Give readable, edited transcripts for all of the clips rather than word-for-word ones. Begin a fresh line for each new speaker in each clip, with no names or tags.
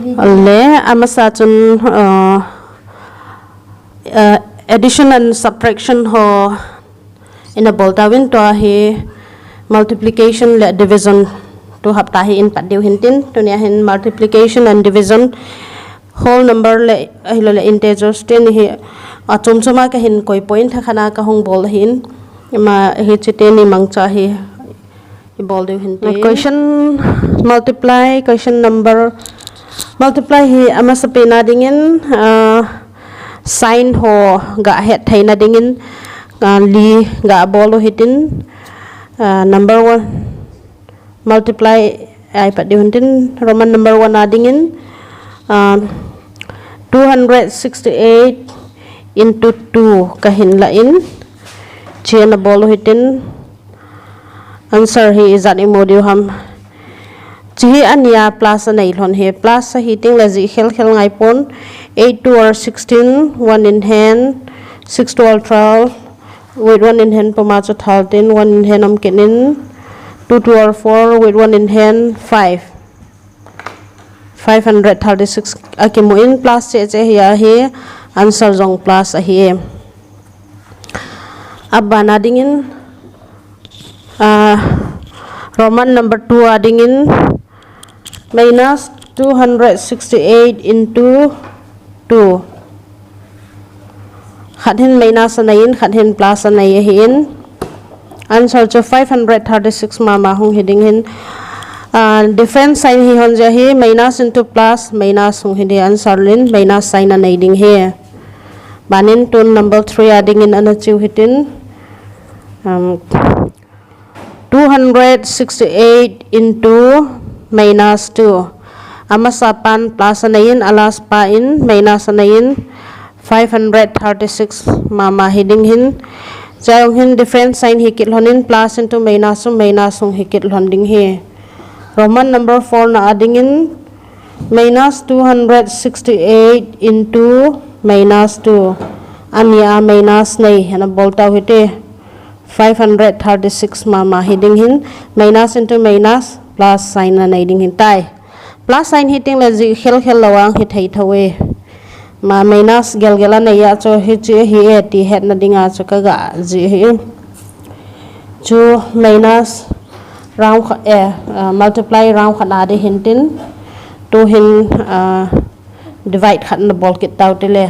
le amasa chun addition and subtraction ho in a bolta win to hi multiplication le division to hapta hi in pat deu hintin to nia hin multiplication and division whole number le le integers ten hi achum chuma ka hin koi point khana ka hong bol hin ma hi chite ni mangcha hi bol deu hintin question multiply question number multiply hi ama sapena dingin sign ho ga het thaina dingin li ga bolo hitin number 1 multiply ai pat dihuntin roman number 1 adingin 268 into 2 kahin la in chena bolo hitin answer hi is at imodiu ham chi ania plus anai lon he plus hiting la ji khel khel ngai pon 8 2 or 16 1 in hand 6 12 12 with 1 in hand poma cho 13 1 in hand am kenin 2 2 or 4 with 1 in hand 5 536 akimo in plus che hiya he answer jong plus a hi abana dingin roman number 2 adingin minus 268 into 2 khathin minus anayin khathin plus anayin answer cho 536 mama hong heading hin different sign hi hon ja hi minus into plus minus hong hedi answer lin minus sign anai ding he banin tun number 3 adding in anachiu hitin 268 into minus 2 amasapan plus anayin alas pa in minus anayin 536 mama heading hin jayong hin different sign hikit honin plus into minus hong hikit honding he roman number 4 na adding in minus 268 into minus 2 ania minus nei ana bolta hite 536 mama heading hin minus into minus plus sign na nei ding hin tai plus sign hitting la ji khel khel lawang hi thei thawe ma minus gel gela nei ya cho hi chi hi ti het na dinga cho ka ga ji hi chu minus round multiply round khana de hintin to hin divide khan na bol kit taw tele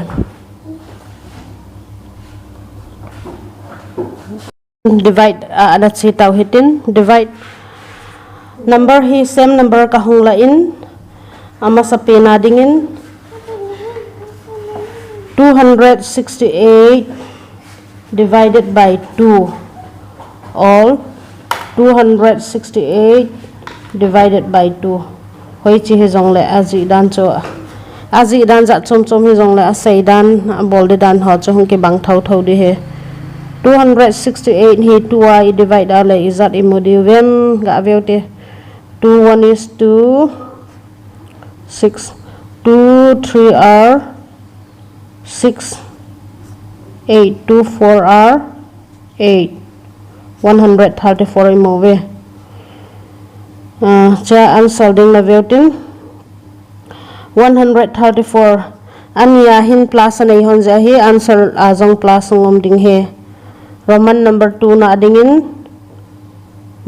divide ada chi taw hitin divide number hi same number ka hong la in ama sa pena dingin 268 divided by 2 all 268 divided by 2 hoi chi he jong le aji dan cho aji dan za chom chom he jong le asai dan bol de dan ho cho hong ke bang thau thau de he 268 he 2 divide ale izat imodi vem ga veute 2 1 is 2 6 2 3 are 6 8 2 4 are 8 134 remove cha answer ding la voting 134 ania hin plus anai hon ja hi answer ajong plus ngom ding he roman number 2 na ding in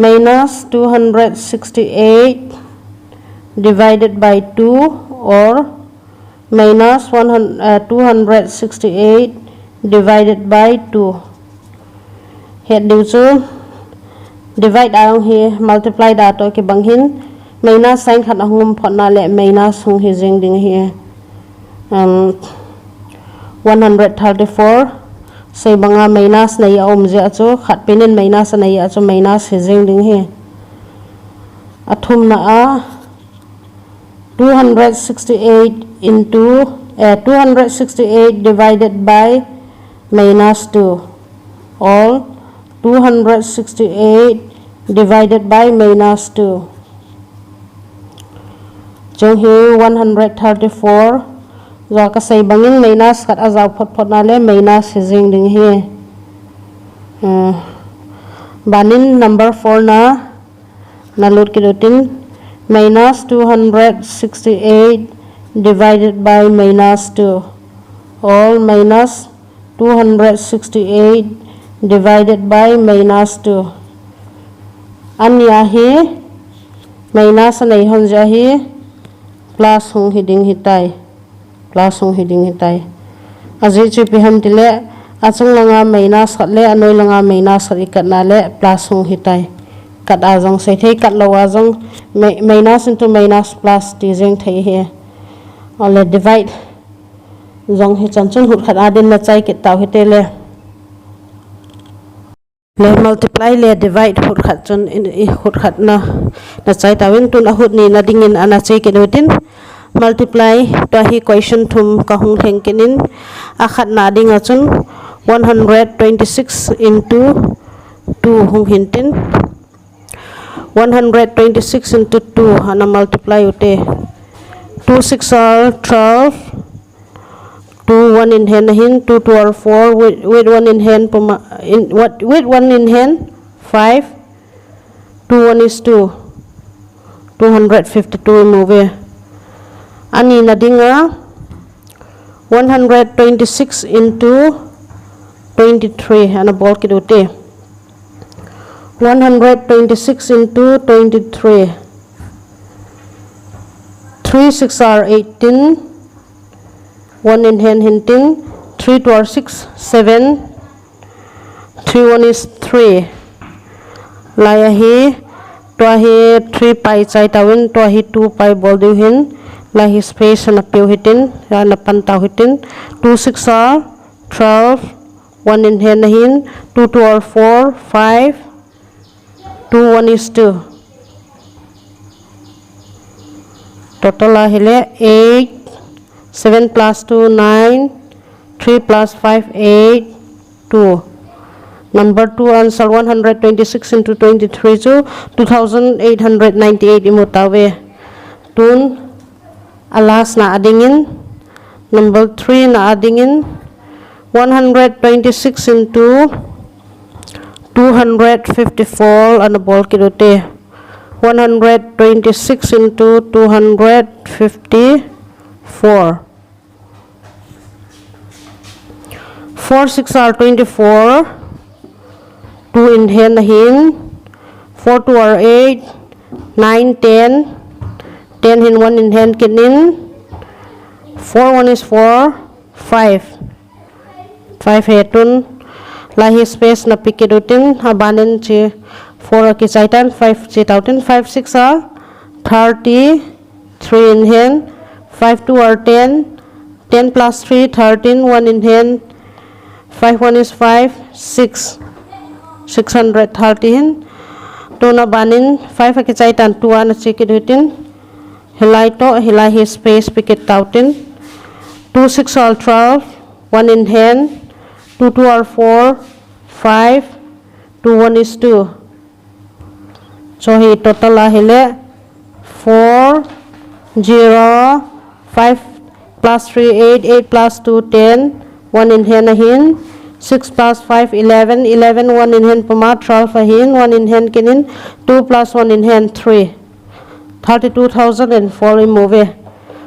minus 268 divided by 2 or minus 268 divided by 2 head du chu divide ang hi multiply da to ke bang hin minus sign khat ngum phona le minus hung hi jing ding hi 134 sei banga minus nei om je chu khat pinin minus nei chu minus hi jing ding hi athum na a 268 into 268 divided by minus 2 all 268 divided by minus 2 jong hi 134 zo ka sei bangin minus kat azaw phot phot na le minus hijing ding hi banin number 4 na lut ki rutin minus 268 divided by minus 2, all minus 268 divided by minus 2. Anya hi minus này hon ja hi plus hong hiding hitai plus hong hiding hitai aji chu pi ham tile achung langa minus khat le anoi langa minus khat ikat na le plus hong hitai kat ajong sai thei kat lo ajong minus into minus plus ti jeng thei he ole divide jong hi chan chun hut khat adin na chai ke taw hitele le multiply le divide hut khat chun in hut khat na chai tawin tun ahut ni na dingin ana chai ke dotin multiply to hi question thum ka hung theng kenin a khat na dinga chun 126 into 2 hung hintin 126 into 2 ana multiply ute 2 6 are 12 2 1 in hand hin 2 2 are 4 with 1 in hand with 1 in hand 5 2 1 is 2 252 move ani nadinga 126 into 23 ana bol kidute 126 into 23 3 6 are 18 1 in hand hinting 3 2 are 6 7 3 1 is 3 laya hi to hi 3 pi chai tawin to hi 2 pi bol du hin la hi space na piu hitin na pan taw hitin 2 6 are 12 1 in hand hin 2 2 are 4 5 2 1 is 2 total la hile 8 7 plus 2 9 3 plus 5 8 2 number 2 answer 126 into 23 to 2898 imutawe tun alas na adingin number 3 na adingin 126 into 254 and ball kidote 126 into 254 4 6 are 24 2 in hand hin 4 2 are 8 9 10 10 in 1 in hand kinin 4 1 is 4 5 5 hetun lahi space na pikidutin abanin che 4 ki chaitan 5 che tautin 5 6 are 30 3 in hand 5 2 are 10 10 plus 3 13 1 in hand 5 1 is 5 6 613 tuna banin 5 ki chaitan 2 na chikidutin hilai to hilai hi space pikit tautin 2 6 are 12 1 in hand 2 2 are 4 5 2 1 is 2 so hi total ahile 4 0 5 plus 3 8 8 plus 2 10 1 in hand ahin 6 plus 5 11 11 1 in hand pama 12 ahin 1 in hand kinin 2 plus 1 in hand 3 32,004 remove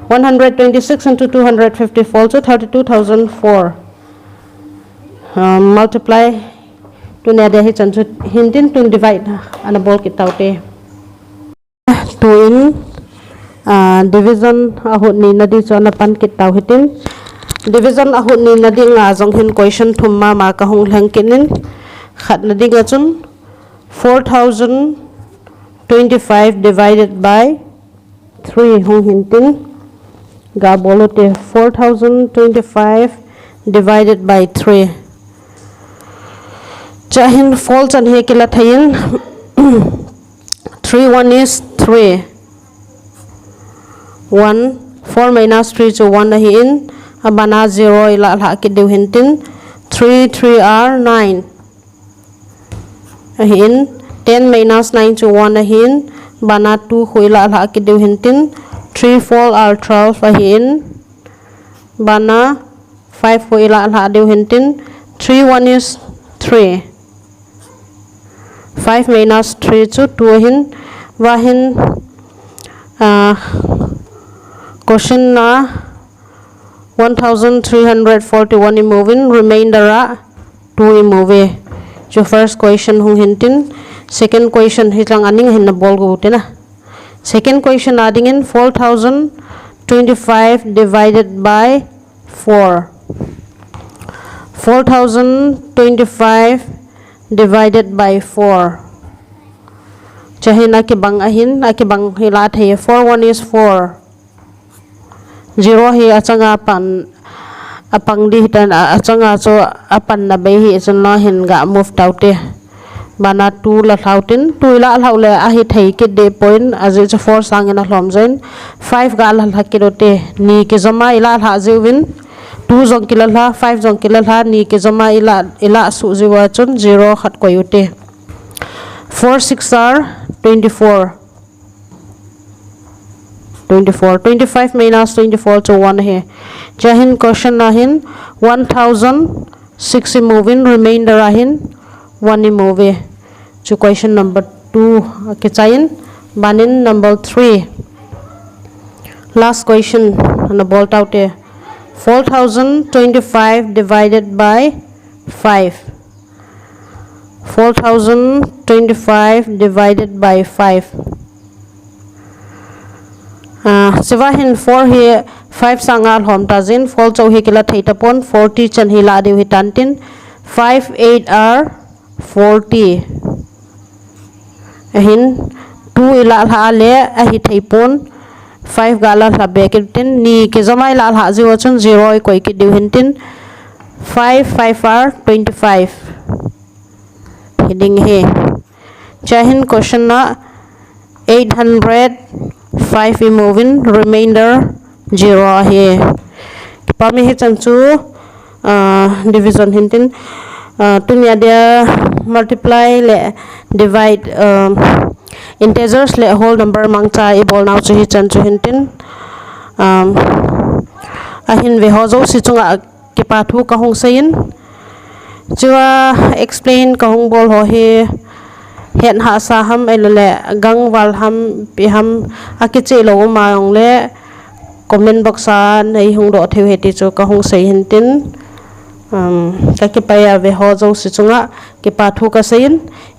126 into 254 to 32,004 multiply to nede hi chanchu hintin to divide ana bol kitaute to in division ahut ni nadi chona pan kitaw hitin division ahut ni nadi nga jong hin question thumma ma ka hong hlang kinin khat nadi ga chun 4025 divided by 3 hong hintin ga bolote 4025 divided by 3 chahin false and he kila thayin 3 1 is 3 1 4 minus 3 to 1 ahin abana 0 ila la ki dew hintin 3 3 are 9 ahin 10 minus 9 to 1 ahin bana 2 huila la ki dew hintin 3 4 are 12 ahin bana 5 huila la dew hintin 3 1 is 3 5 minus 3 to 2 hin wahin Question na 1341 moving, remainder a 2 move. So first question hung hintin, second question hitlang aning hin na ball go na. Second question adding in 4025 divided by 4. 4025 divided by 4. Chahin akibang ahin, akibang hilat he 4 1 is 4. 0 hi achanga pan apang di hitan achanga so apan na bay hi chunlo hin ga move taute bana 2 la thautin 2 la haule a hi thei ke de point aje 4 sang ina hlom zain 5 ga la hakirote ni ke jama ila ha jewin 2 jong kilal ha 5 jong kilal ha ni ke jama ila su jiwa chun 0 khat koyute 4 6 are 24 25 minus 24 to 1 here. Jahin question nahin 1060 moving, remainder ahin 1 move. So question number 2 kichayin banin number 3. Last question on the bolt out here. 4025 divided by 5. 4025 divided by 5. Sivahin 4 here 5 sangal hom tazin 4 chau hi kila theta pon 40 chan hi la diu hi tantin 5 8 are 40 ahin 2 ila ha le a hi thei pon 5 gala la bekin ni ke jamai la ha jiwa chun 0 koi ki diu hin tin 5 5 are 25 heading he chahin question na 805 moving, remainder 0 here. Pami hi chanchu division hintin tunya dia multiply le divide integers le whole number mangcha e bol naw chu hi chanchu hintin ahin ve hozo si chunga ki pathu ka hong sein chua explain ka hong bol ho hi hiện hạ sa ham ele gang wal ham pi ham akiche lo ma ong le comment box a nei hung do theu heti chu ka hung sei hin tin ka ki pa ya ve ho zo si chunga ki pa thu ka sein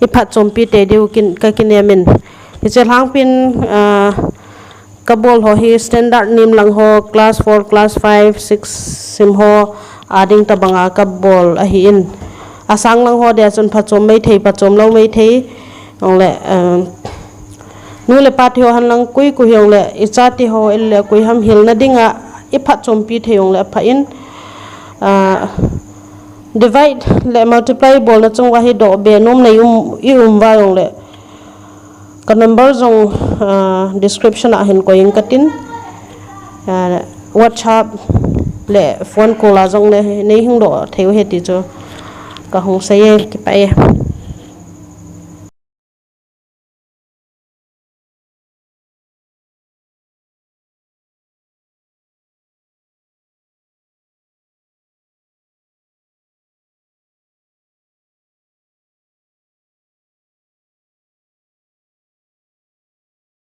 I phat chompi te diu kin ka kin yamin I che hang pin ka bol ho hi standard nim lang ho class 4 class 5 6 sim ho ading ta banga ka bol a hi in asang lang ho de chun phat chom mai thei pa chom lo mai thei ong le nu le pat ho han lang kui ku hiong le ichati ho el le kui ham hil na dinga I phat chompi theong le pha in divide le multiply bol na chung wa hi do be nom nei wa ong le ka number jong description a hin ko in katin WhatsApp le phone call a jong le nei hing do theu he ti cho ka hong sai ki pa